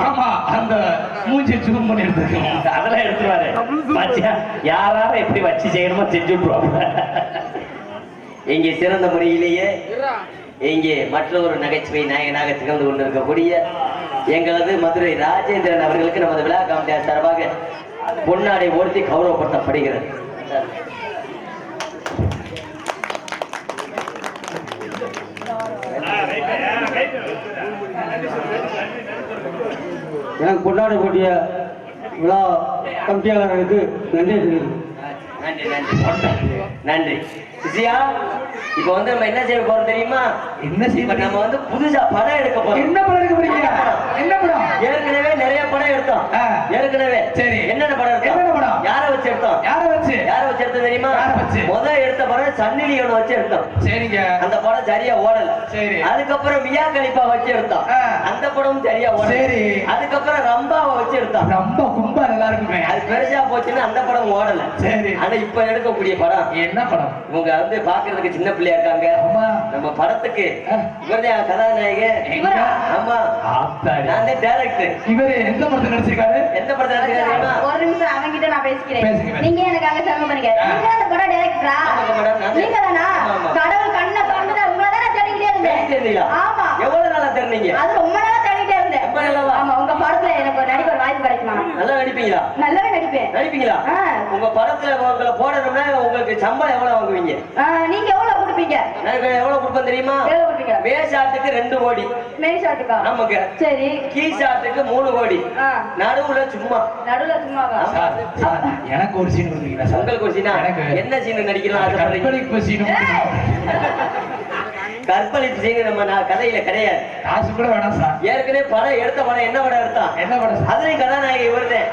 ஆமா அந்த மூஞ்சி ஜூம் பண்ணி எடுத்துக்கோங்க. அதெல்லாம் எடுத்துருவாரு. யாராவது எப்படி வச்சு செய்யணுமோ செஞ்சு விட்டுருவாங்க. இங்கே சிறந்த முறையிலேயே இங்கே மற்றொரு நகைச்சுவை நாயகனாக திகழ்ந்து கொண்டிருக்கக்கூடிய எங்களது மதுரை ராஜேந்திரன் அவர்களுக்கு நமது விழா கமிட்டியார் சார்பாக பொன்னாடை ஓர்த்தி கௌரவப்படுத்தப்படுகிறது. எனக்கு பொன்னாடை போட்டிய விழா கமிட்டியாளர்களுக்கு நன்றி தெரிவிக்கிறேன். நன்றி நன்றி நன்றி. விஜயா, இப்ப வந்து நம்ம என்ன செய்ய போறோம் தெரியுமா? என்ன செய்ய? நம்ம வந்து புதுசா படம் எடுக்க போறோம். என்ன படம் எடுக்க போறீங்க? என்ன படம்? ஏற்கனவே நிறைய படம் எடுத்தோம். ஏற்கனவே சரி, என்னென்ன படம் எடுத்தோம்? என்னென்ன படம்? யாரை வச்சு எடுத்தோம்? யாரை வச்சு எடுத்தோம் தெரியுமா? முதல் எடுத்த படம் சன்னி லியோனை வச்சு எடுத்தோம். சரிங்க. அந்த படம் சரியா ஓடல. சரி. அதுக்கப்புறம் மியா கலிஃபா வச்சு எடுத்தோம். அந்த படம் சரியா ஓடல. சரி. அதுக்கப்புறம் ரம்பாவை வச்சு எடுத்தோம். ரம்பா கும்பா நல்லா இருக்குமே. அது பெருசா போச்சுன்னா அந்த படம் ஓடல. சரி. ஆனா இப்ப எடுக்கக்கூடிய படம் என்ன படம்? இவங்க வந்து பாக்குறதுக்கு சின்ன பிள்ளையா இருக்காங்க. நம்ம படத்துக்கு இவர்தான் கதாநாயகன். ஆமா, நான் தான் டைரக்டர். இவரு எந்த படத்துல நடிச்சிருக்காரு? எந்த படத்துல நடிச்சிருக்காருமா? ஒரு நிமிஷம் அவங்கிட்ட நான் பேசிக்கிறேன். நீங்க எனக்கு அங்க சர்வ பண்ணீங்க. நீங்க அந்த படம் டைரக்டரா? நீங்க தானா? கடவுள் கண்ணை திறந்துட்டா உங்களை தான் தேடிக்கிட்டே இருந்தேன். ஆமா. எவ்வளவு நாளா தேடினீங்க? அது ரொம்ப நாளா தேடிக்கிட்டே இருந்தேன். ஆமா. உங்க படத்துல எனக்கு நடிக்க ஒரு வாய்ப்பு கிடைக்குமா? நல்லா நடிப்பீங்களா? நல்லாவே நடிப்பேன். நடிப்பீங்களா? உங்க படத்துல உங்களை போடணும்னா உங்களுக்கு சம்பளம் எவ்வளவு வாங்குவீங்க? நீங்க எவ்வளவு கொடுப்பீங்க? நான் எவ்வளவு கொடுப்பேன் தெரியுமா? எவ்வளவு கொடுப்பீங்க? மேஷாட்டுக்கு 2 கோடி. மேஷாட்டுக்கா? நமக்கு. சரி. கீஷாட்டுக்கு 3 கோடி. நடுவுல சும்மா. நடுவுல சும்மாவா? எனக்கு ஒரு சீன் கொடுத்தீங்களா? உங்களுக்கு ஒரு சீனா? என்ன சீன் நடிக்கலாம்? கற்பழிப்பு சீன். கற்பழிப்பு சீன் நம்ம கதையில கிடையாது. காசு கூட வேணாம் சார். ஏற்கனவே படம் எடுத்த படம் என்ன படம் எடுத்தா? என்ன படம்? அதுலயும் கதாநாயகி இவர்தான்.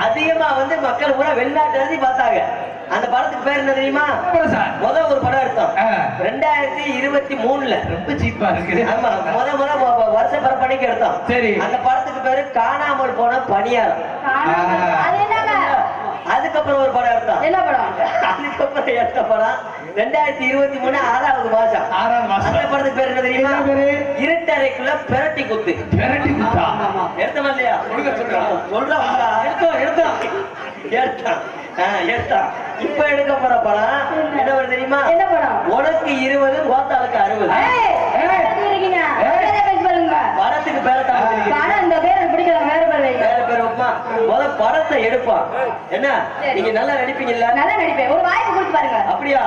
அதிகமா வந்து மக்கள் பூரா வெளிநாட்டு எழுதி பார்த்தாங்க. அந்த படத்துக்கு பேர் என்ன தெரியுமா? முதல் ஒரு படம் எடுத்தோம் 2023ல. ரொம்ப சீப்பா இருக்கு. ஆமா, முத வருஷ பரப்பணிக்கு எடுத்தோம். சரி. அந்த படத்துக்கு பேரு காணாமல் போன பணியாரம். அதுக்கப்புறம் ஒரு படம் எடுத்தோம். என்ன படம்? அதுக்கப்புறம் எடுத்த படம் 2023 6வது மாசம். அந்த படத்துக்கு பேர் என்ன தெரியுமா? இருட்டறைக்குள்ள பிரட்டி குத்து. பிரட்டி குத்தா? எடுத்தமா இல்லையா? எடுத்தோம். இப்ப எடுக்க போற படம் என்ன படம் தெரியுமா? என்ன படம்? உனக்கு 20 கோத்தாளுக்கு 60. படத்துக்கு பேர முத படத்தை எடுப்பான். என்ன நீங்க நல்லா நடிப்பீங்கல்ல? நல்லா நடிப்பேன். ஒரு வாய்ப்பு கொடுத்து பாருங்க. அப்படியா?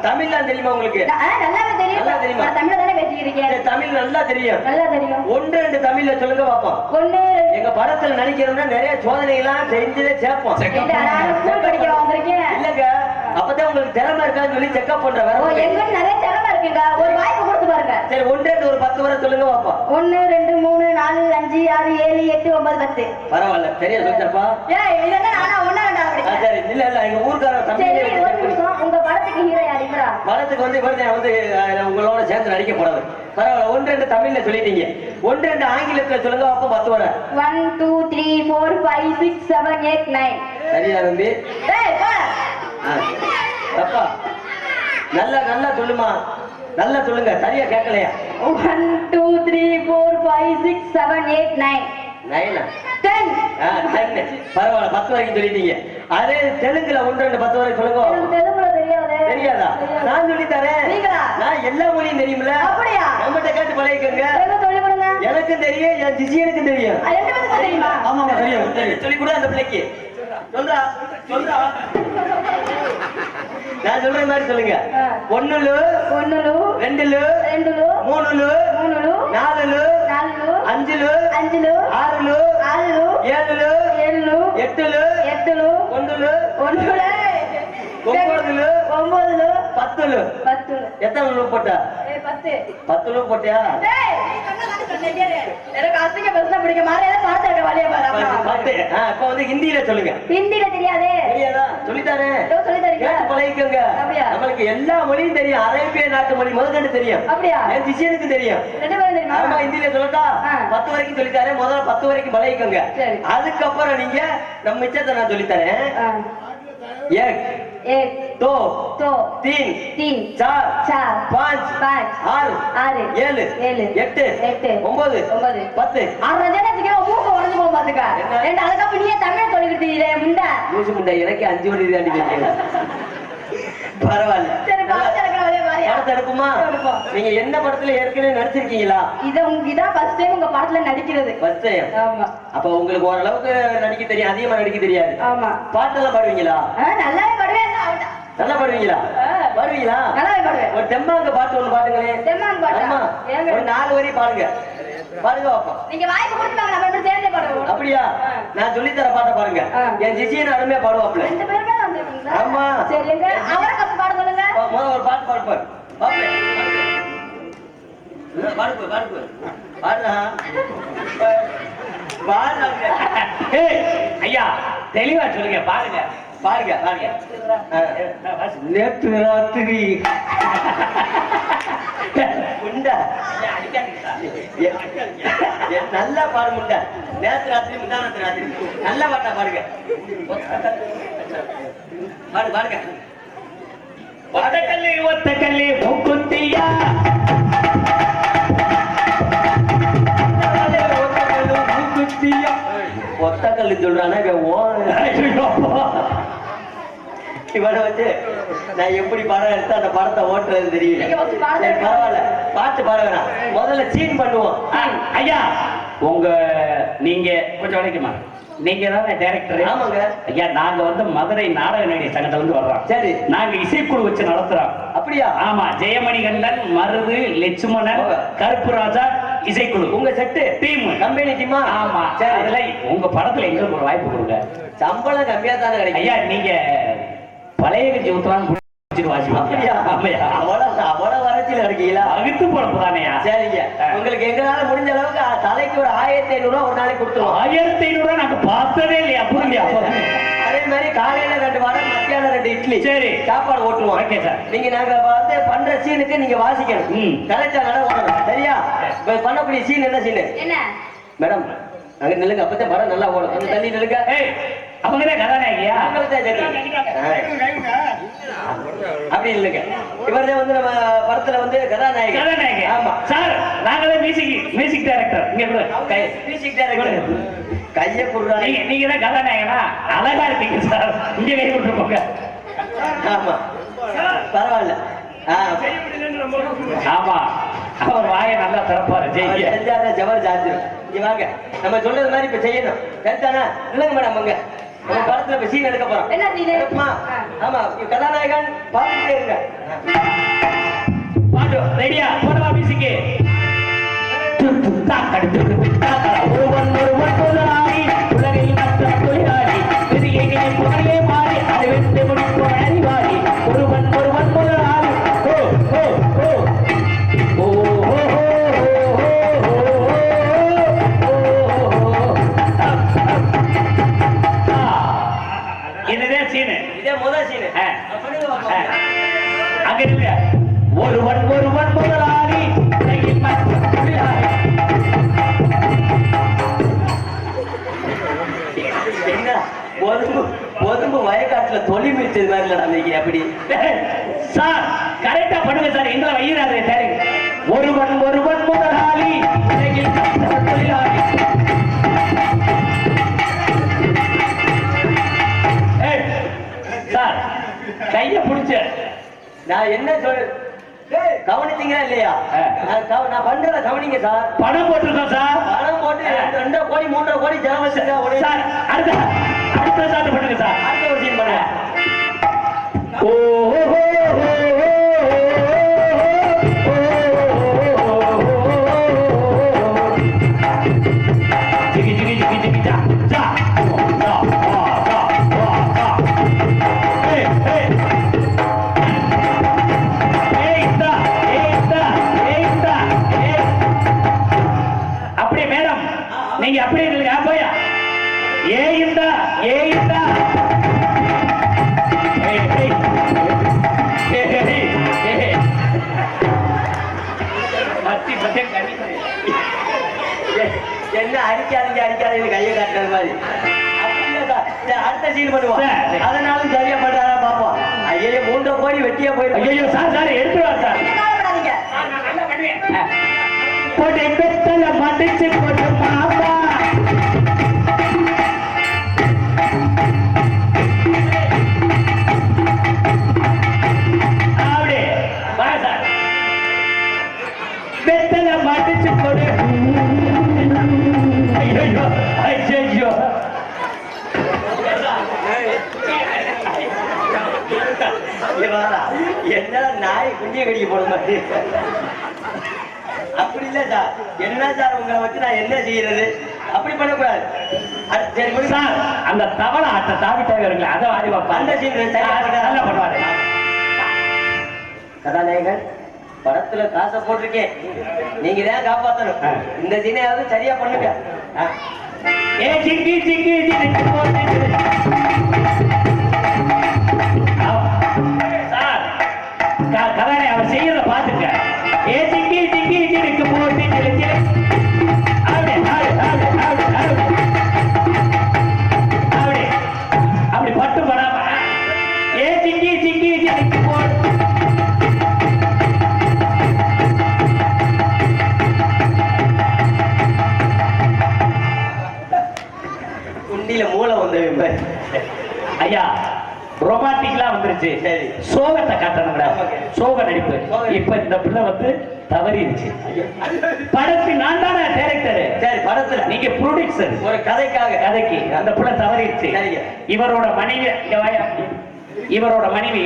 தமிழ்லாம் தெரியுமா உங்களுக்கு? நல்லாவே தெரியும். நல்லா தெரியுமா? தமிழ்ல தானே பேசிக்கிறீங்க. தமிழ் நல்லா தெரியும். நல்லா தெரியும். 1-2 தமிழ்ல சொல்லுங்க பாப்போம். எங்க படத்துல நடிக்கிறோம்னா நிறைய சோதனைகள்லாம் செஞ்சதே சேர்ப்போம். இல்லங்க, அப்பதான் உங்களுக்கு திறமை இருக்கான்னு சொல்லி செக்அப் பண்ற. எங்க நிறைய திறமை இருக்குங்க. ஒரு வாய்ப்பு கொடுத்து பாருங்க. சரி, 1-2 ஒரு 10 வரை சொல்லுங்க பாப்போம். 1 2 3 4 5 6 7 8 9 10. பரவாயில்ல, சரியா சொல்லிட்டப்பா. ஏய், இதெல்லாம் நானா ஒண்ணா வேண்டாம் அப்படி. சரி, இல்ல எங்க ஊர்க்கார தமிழ். உங்க படத்துக்கு ஹீரோ யார்? இவரா? படத்துக்கு வந்து இவர்தான் வந்து உங்களோட சேர்ந்து நடிக்க போறாரு. பரவாயில்ல, 1-2 தமிழ்ல சொல்லிட்டீங்க. 1-2 ஆங்கிலத்துல சொல்லுங்க பாப்போம். 10 வரை. 1 2 3 4 5 6 7 8 9. சரியா தம்பி? டேய் போ. தப்பா? நல்லா நல்லா சொல்லுமா. நல்லா சொல்லுங்க. சரியா கேட்கலையா? 1 2 3 4 5 6 7 8 9. 9 10. 10. பரவாயில்ல, 10 வரைக்கும் சொல்லிட்டீங்க. அதே தெலுங்குல 1-2 10 வரை சொல்லுங்க. தெலுங்குல தெரியாது. தெரியாதா? நான் சொல்லி தரேன். நான் எல்லா மொழியும் தெரியும்ல. அப்படியா? நம்மகிட்ட கேட்டு பழகிக்கங்க. எனக்கும் தெரியும், என் ஜிஜியனுக்கும் தெரியும். ஆமா தெரியும். சொல்லி கூட அந்த பிள்ளைக்கு சொல்றா. நான் சொல்ற மாதிரி சொல்லுங்க. 1 2 3 4 5 6 7 8 9 10. எத்தனை லூப் போட்ட? 10 லூப் போட்டியா? எனக்கு அசிங்க பேசினா பிடிக்க மாதிரி பார்த்தாங்க வழியா பாரு. இப்ப வந்து ஹிந்தியில சொல்லுங்க. ஹிந்தியில தெரியாதே. தெரியாதா? சொல்லித்தாரேன். கேட்டு பழகிக்கோங்க. நம்மளுக்கு எல்லா மொழியும் தெரியும். அரேபிய நாட்டு மொழி முதல்ல தெரியும். அப்படியா? என் திசையனுக்கு தெரியும். ஆமா, ஹிந்தியில சொல்லட்டா? 10 வரைக்கும் சொல்லித்தாரேன். முதல்ல 10 வரைக்கும் பழகிக்கோங்க. அதுக்கப்புறம் நீங்க நம்ம மிச்சத்தை நான் சொல்லித்தரேன். एक एक दो दो तीन तीन चार चार पाँच पाँच आर आर 7 7 8 8 9 9 10 10 10 ரெண்டு அதுக்கப்புறம் நீயே தமிழ் சொல்லிக்கிட்டு முண்டா மூச்சு முண்டை எனக்கு 5 மணி தாண்டி பரவாயில்ல. சரி படத்தை எடுக்குமா? நீங்க என்ன படத்துல ஏற்கனவே நடிச்சிருக்கீங்களா? இதான் ஃபர்ஸ்ட் டைம் உங்க படத்துல நடிக்கிறது. First time. ஆமா. அப்ப உங்களுக்கு ஓரளவுக்கு நடிக்க தெரியும், அதிகமா நடிக்க தெரியாது. ஆமா. பாட்டெல்லாம் பாடுவீங்களா? நல்லாவே பாடுவேன். நல்லா பாடுவீங்களா? பாடுவீங்களா? நல்லாவே பாடுவேன். ஒரு தெம்மாங்க பாட்டு ஒண்ணு பாடுங்களே. தெம்மாங்க பாட்டு. ஆமா. ஒரு 4 வரி பாடுங்க. பாடுங்க பாப்போம். நீங்க வாய்ப்பு கொடுத்தாங்க நம்ம ரெண்டு சேர்ந்தே பாடுவோம். அப்படியா? நான் சொல்லி தர பாட்ட பாருங்க. என் ஜிஜியை அருமையா பாடுவாப்ல. ரெண்டு பேருமே வந்துருக்கீங்களா? ஆமா. சரி எங்க அவரை கத்து பாட சொல்லுங்க. முதல்ல ஒரு பாட்டு பாடுப்பாரு. பாப்பே. பாடுப்பு பாடுப்பு. பாடுடா. பாடுங்க. ஏய் ஐயா தெளிவா சொல்லுங்க பாருங்க. பாருங்க பாருங்க. நேற்று ராத்திரி முண்டா நல்லா பாடு முண்டா. நேற்று ராத்திரி முந்தானத்து ராத்திரி நல்லா பாட்டா பாருங்க. பாடு பாருங்க. ஒத்த கல்லி மூக்குத்தியா ஒத்த கல்லு சொல்றானா இவனை வச்சு நான் எப்படி படம் எடுத்து அந்த படத்தை ஓட்டுறது தெரியல. பரவாயில்ல பாட்டு பாட வேணாம், முதல்ல சீன் பண்ணுவோம். ஐயா நீங்க கொஞ்சம் வரைக்குமா? நீங்க தானே டைரக்டர்? ஆமாங்க ஐயா. நாங்க மதுரை நாடக நடிகர் சங்கத்துல வர்றோம். சரி. நாங்க இசைக்குழு வச்சு நடத்துறோம். அப்படியா? ஆமா. ஜெயமணிகண்டன், மருது, லட்சுமணன், கருப்பு ராஜா இசைக்குழு. உங்க செட்டு டீம் கம்பெனி டீமா? ஆமா. சரி. அதுல உங்க படத்துல எங்களுக்கு ஒரு வாய்ப்பு கொடுங்க. சம்பளம் கம்மியா தானே கிடைக்கும். ஐயா நீங்க பழைய கட்சி ஊத்துறான்னு அப்படியா? அவ்வளவு வறட்சியில இருக்கீங்களா? அகித்து பொழப்பு தானேயா? சரிங்க. உங்களுக்கு எங்களால முடிஞ்ச அளவுக்கு தலைக்கு ஒரு 1500 ஒரு நாளைக்கு கொடுத்துருவோம். 1500 நாங்க பார்த்ததே இல்லையா? புரியலையா? அதே மாதிரி காலையில 2 வடை, மத்தியானம் 2 இட்லி. சரி. சாப்பாடு ஓட்டுவோம். Okay sir. நீங்க நாங்க பண்ற சீனுக்கு நீங்க வாசிக்கணும். கரெக்டா நட ஓடணும். சரியா? இப்ப பண்ணக்கூடிய சீன் என்ன சீன்? என்ன மேடம் அங்க நில்லுங்க, அப்பதான் படம் நல்லா ஓடும். கொஞ்சம் தள்ளி நில்லுங்க. அவங்கதான் கதாநாயகியா? அப்படி இல்லைங்க, இவர்தான் நம்ம படத்துல கதாநாயகி. கதாநாயகி. ஆமா சார். நாங்களே மியூசிக் டைரக்டர். இங்க மியூசிக் டைரக்டர் கைய குடுறாங்க. நீங்க தான் கதாநாயகனா? அழகா இருக்கீங்க சார். இங்க கை விட்டு போங்க. ஆமா பரவாயில்ல. ஆமா. அவர் வாயை நல்லா திறப்பாரு. ஜவர் ஜாத்திரம். இங்க வாங்க, நம்ம சொல்றது மாதிரி இப்ப செய்யணும். கரெக்டானா? இல்லைங்க மேடம், அங்க நம்ம படத்துல இப்ப சீன் எடுக்க போறோம். என்ன சீன்? ஆமா, கதாநாயகன் பாத்துட்டே இருங்க. பாட்டு ரெடியா? போடவா மியூசிக். ஒருவன் முதலாளி, உலகில் மற்ற தொழிலாளி, பெரிய புகழே மாறி அதை வென்று முடிக்கும் அறிவாளி. ஒருவன் முதலாளி. ஓ ஓ ஓ ஓ இதுதான் சீனு. இதே முதல் சீனு. அங்க இருக்க ஒருவன் முதலாளி, உலகில் மற்ற தொழிலாளி. என்ன பொதும்பு வயக்காட்டுல தொழில் மிச்சது மாதிரி நடந்தீங்க. அப்படி சார் கரெக்டா பண்ணுங்க சார். எங்களை வையிறாரு. சரி. ஒருவன் முதலாளி, உலகில் மற்ற தொழிலாளி. சார் கைய புடிச்ச நான் என்ன கவனிச்சீங்களா இல்லையா? நான் பண்றத கவனிங்க சார். பணம் போட்டிருக்கோம் சார். பணம் போட்டு 2 கோடி 3 கோடி செலவு சார். அடுத்த சார் பண்ணுங்க சார். அடுத்த ஒரு சீன் பண்ணுங்க. ஓ ஜிகி ஜிகி ஜிகி ஜிகி ஜா ஜா ஜா ஜா ஜா ஜா. ஏய் ஏய் அப்படியே மேடம், நீங்க அப்படியே இல்லைங்க. போயா ஏண்டா என்ன அடிக்காதீங்க கையை காட்டுறது மாதிரி. அடுத்த சீன் பண்ணுவோம். அதனாலும் சரியா பண்றாரா பாப்போம். ஐயோ 3 கோடி வெட்டியா போயிருக்கு. ஐயோ சார் எடுத்துவா சார். போட்டு பெத்தல மடிச்சு போட்டு மாமா நாய் குஞ்சிய கடிக்க போட மாதிரி அப்படி இல்ல சார். என்ன சார் உங்களை வச்சு நான் என்ன செய்யறது? அப்படி பண்ணக்கூடாது. சரி சார், அந்த தவளை ஆட்ட தாவிட்டாங்க இருக்குல்ல, அதை ஆடி வைப்பா. அந்த சீன் நல்லா பண்ணுவாரு. கதாநாயகன் படத்துல காசை போட்டிருக்கேன், நீங்க தான் காப்பாத்தணும். இந்த சீனையாவது சரியா பண்ணுங்க. ஏ சிக்கி சிக்கி சிக்கி போட்டு சார், கதாநாயகன் அவர் செய்யறத பாத்துக்க. ஏ சிக்கி சிக்கி சிக்கி போட்டு அப்படி பட்டு படாம ஏ சிக்கி சிக்கி சிக்கி போட்டு குண்டியில மூளை வந்து ஐயா ரொமான்டிக்லாம் வந்துருச்சு. சரி, சோகத்தை காட்டணும்டா, சோக நடிப்பு. இப்ப இந்த பிள்ளை வந்து தவறிடுச்சு. படத்துக்கு நான் தானே டைரக்டர். சரி, படத்துல நீங்க ப்ரொடியூசர். ஒரு கதைக்கு அந்த பிள்ளை தவறிடுச்சு. இவரோட மனைவி இவரோட மனைவி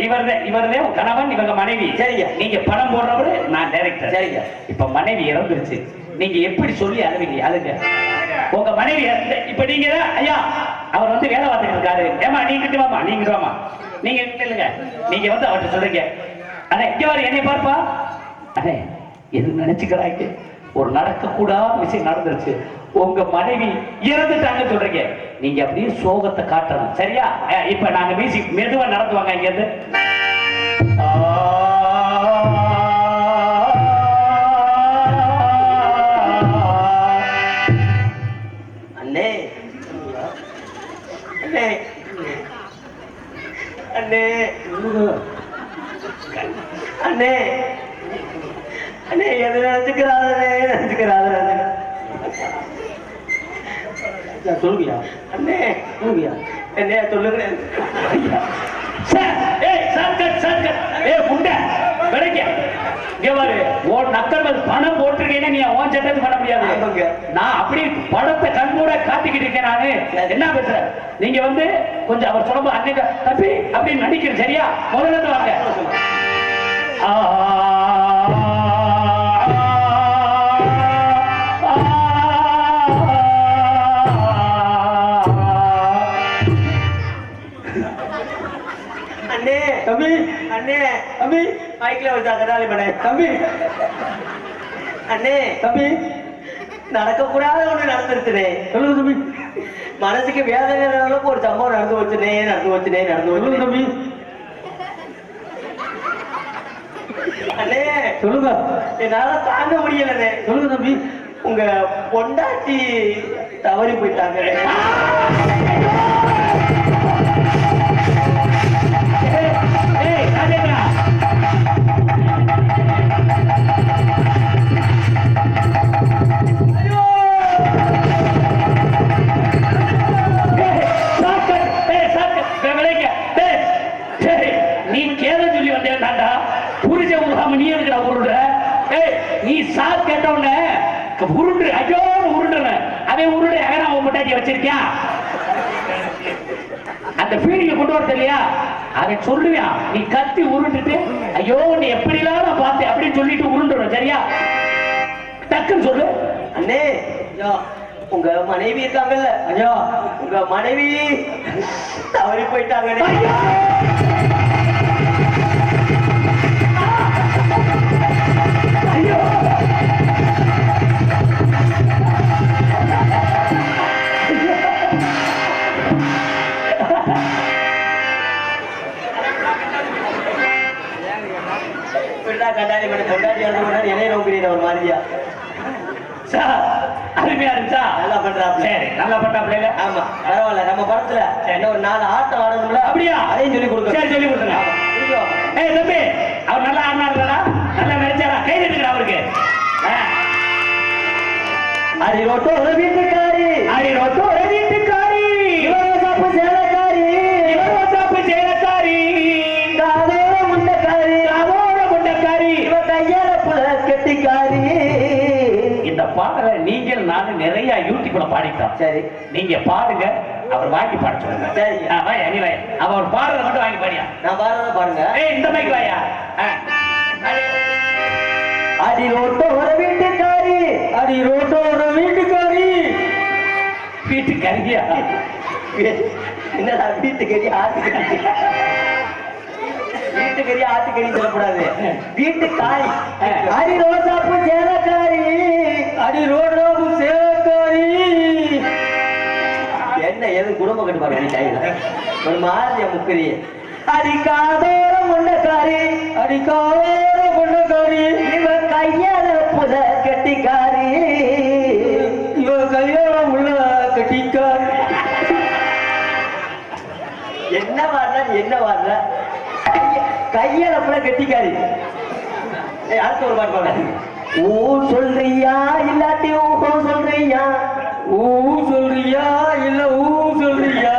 இவர்தே கணவன், இவங்க மனைவி. சரிங்க, நீங்க படம் போடுறவரு, நான் டைரக்டர். சரிங்க, இப்ப மனைவி இறந்துருச்சு. நீங்க எப்படி சொல்லி அழுவீங்க? அழுங்க. உங்க மனைவி இப்ப நீங்க ஐயா அவர் வந்து வேலை பார்த்துட்டு இருக்காரு. ஏமா நீங்க வாமா, நீங்க வாமா, நீங்க இல்லைங்க, நீங்க வந்து அவர்கிட்ட சொல்றீங்க, அண்ணே இங்க வர என்னை பார்ப்பா, அண்ணே எது நினைச்சுக்கிறாங்க, ஒரு நடக்கக்கூடாத விஷயம் நடந்துருச்சு, உங்க மனைவி இறந்துட்டாங்க சொல்றீங்க. நீங்க அப்படியே சோகத்தை காட்டணும். சரியா? இப்ப நாங்க மியூசிக் மெதுவா நடத்துவாங்க இங்க இருந்து. அண்ணே அண்ணே அண்ணே எது நினைச்சுக்கிறாரு சொல்லுவியா? அண்ணே சொல்லுவியா? என்ன சொல்லுங்க. பணம் போட்டிருக்கேன்னு நீ ஓன் சட்டத்து பண்ண முடியாது. நான் அப்படி படத்தை கண்கூட காட்டிக்கிட்டு இருக்கேன். நானு என்ன பேசுறேன், நீங்க வந்து கொஞ்சம் அவர் சொல்லும்போது அன்னைக்கு தப்பி அப்படின்னு நடிக்கிறேன். சரியா? முதல்ல வாங்க. அண்ணே தம்பி, அண்ணே தம்பி, மைக்ல வச்சா கதாலி பண்ண தம்பி, அண்ணே தம்பி, நடக்கக்கூடாத ஒண்ணு நடந்துருச்சுனே. சொல்லுங்க தம்பி. மனசுக்கு வேதனை அளவுக்கு ஒரு சம்பவம் நடந்து வச்சுனே தம்பி. அண்ணே சொல்லுங்க. என்னால தாங்க முடியலண்ணே. சொல்லுங்க தம்பி. உங்க பொண்டாட்டி தவறி போயிட்டாங்க. நீ கேத சொல்லி வந்தேன்டா, புரிஞ்ச உருகாம நீ இருக்கிற உருடுற. நீ சாத் கேட்ட உடனே உருண்டு ஐயோ உருண்டுன அவன் உருடு அவன் அவன் முட்டாட்டி வச்சிருக்கியா? அந்த ஃபீலிங்க கொண்டு வர தெரியலையா? அவன் சொல்லுவான், நீ கத்தி உருண்டுட்டு ஐயோ நீ எப்படிலாம் நான் பார்த்தேன் அப்படின்னு சொல்லிட்டு உருண்டுற. சரியா? டக்குன்னு சொல்லு. அண்ணே உங்க மனைவி இருக்காங்கல்ல, ஐயா உங்க மனைவி தவறி போயிட்டாங்க. ஐயோ கண்டாடி பண்ண கொண்டாடி என்னைய நோக்கிறீங்க ஒரு மாதிரியா? அருமையா இருந்துச்சா? நல்லா பண்றாப்ல. சரி, நல்லா பண்றாப்ல. ஆமா பரவாயில்ல. நம்ம படத்துல என்ன ஒரு 4 ஆட்டம் ஆடணும்ல? அப்படியா? அதையும் சொல்லி கொடுங்க. சரி, சொல்லி கொடுங்க. ஏய் தம்பி, அவர் நல்லா ஆடினாருடா, நல்லா நடிச்சாரா? கை தட்டுங்கடா அவருக்கு. அடி ரோட்டோ ஒரு வீட்டுக்காரி, அடி ரோட்டோ ஒரு வீட்டுக்காரி, இவரோசாப்பு சேலக்காரி, இவரோசாப்பு சேலக்காரி, காதோட முண்டக்காரி, காதோட முண்டக்காரி, இவ கையால புல கெட்டிக்காரி. இந்த பாடலை நீங்கள் நானும் நிறைய யூடியூப்ல பாடிட்டோம். சரி, நீங்க பாடுங்க, அவர் வாங்கி பாட சொல்லுங்க. சரி. வாயா நீ வாயா. அவர் பாடுறத மட்டும் வாங்கி பாடியா. நான் பாடுறத பாடுங்க. இந்த மைக் வாயா. அடி ரோட்டோர வீட்டுக்காரி, அடி ரோட்டோர வீட்டுக்காரி. வீட்டுக்காரியா? என்னடா வீட்டுக்கறி ஆட்டுக்கறி? வீட்டுக்கறி ஆட்டுக்கறி சொல்லக்கூடாது, வீட்டுக்காரி. அடி ரோசாப்பு சேலக்காரி, அடி ரோட்டாப்பு சேலக்காரி. என்ன எது குடும்ப கட்டுப்பாடு நீ கையில ஒரு மாதிரி முக்கரி. அடிக்காதோர முன்னக்காரி, அடிக்காத கொண்டக்காரி. இவ கையால புத கட்டிக்காரி, இவ கல்யாணம் உள்ள கட்டிக்காரி. என்ன வாடுற என்ன வாடுற? கையால புல கட்டிக்காரி. அடுத்த ஒரு பாட்டு பாடு. ஊ சொல்றியா இல்லாட்டி ஊஹோ சொல்றியா? ஊ சொல்றியா இல்ல ஊ சொல்றியா?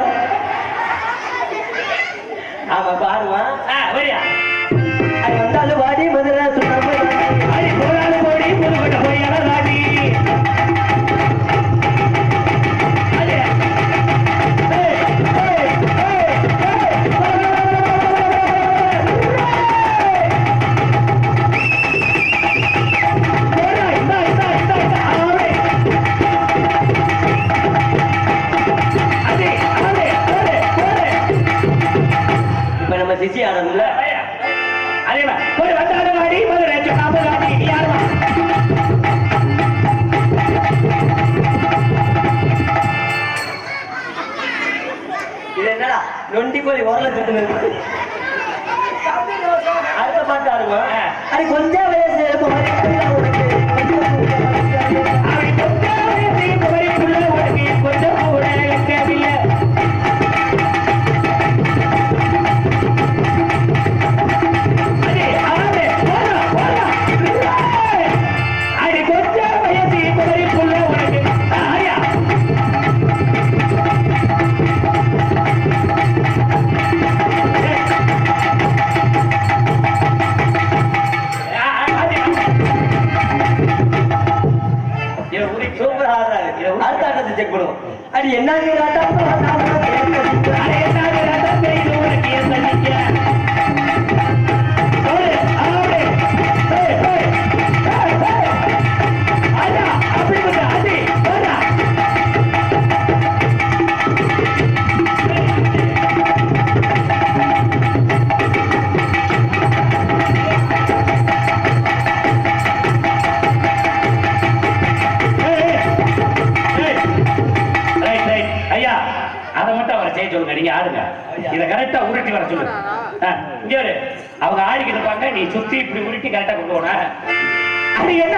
ஆமா பாடுவான். வரியா. அது வந்தாலும் வாடி மதுரை சொன்ன அடி போராடு போடி புதுக்கோட்டை போய் அழகாடி. இப்ப நம்ம சிசி ஆடணும்ல. அதே மாதிரி ஒரு வந்தாடு வாடி மதுரை சொன்னாம வாடி யாருமா. இது என்னடா நொண்டி கோழி உரல சுத்துனது. அடுத்த பாட்டு ஆடுவோம். அது கொஞ்சம் வயசு இருக்கும். கொஞ்சம் கூட தேவையில்லை. அடி கொஞ்சம் வயசு புள்ள உனக்கு ஆயா. சூப்பர் ஆடுறாரு. அடுத்த ஆட்டத்தை செக் பண்ணுவோம். அடி என்ன ஐயா அதை மட்டும் அவரை செய்ய சொல்லுங்க. நீங்க ஆடுங்க. இதை கரெக்டா உருட்டி வர சொல்லுங்க. இங்க வரு. அவங்க ஆடிக்கிட்டு இருப்பாங்க, நீ சுத்தி இப்படி உருட்டி கரெக்டா கொண்டு போன. அது என்ன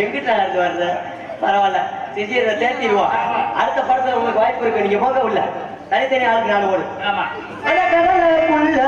எங்கிட்ட வர்ற பரவாயில்ல, சிசியரை தேர்த்திடுவோம். அடுத்த படத்துல உங்களுக்கு வாய்ப்பு இருக்கு, நீங்க போக உள்ள தனித்தனி ஆளுக்கு 4 ஓடு. ஆமா. கடலுக்குள்ள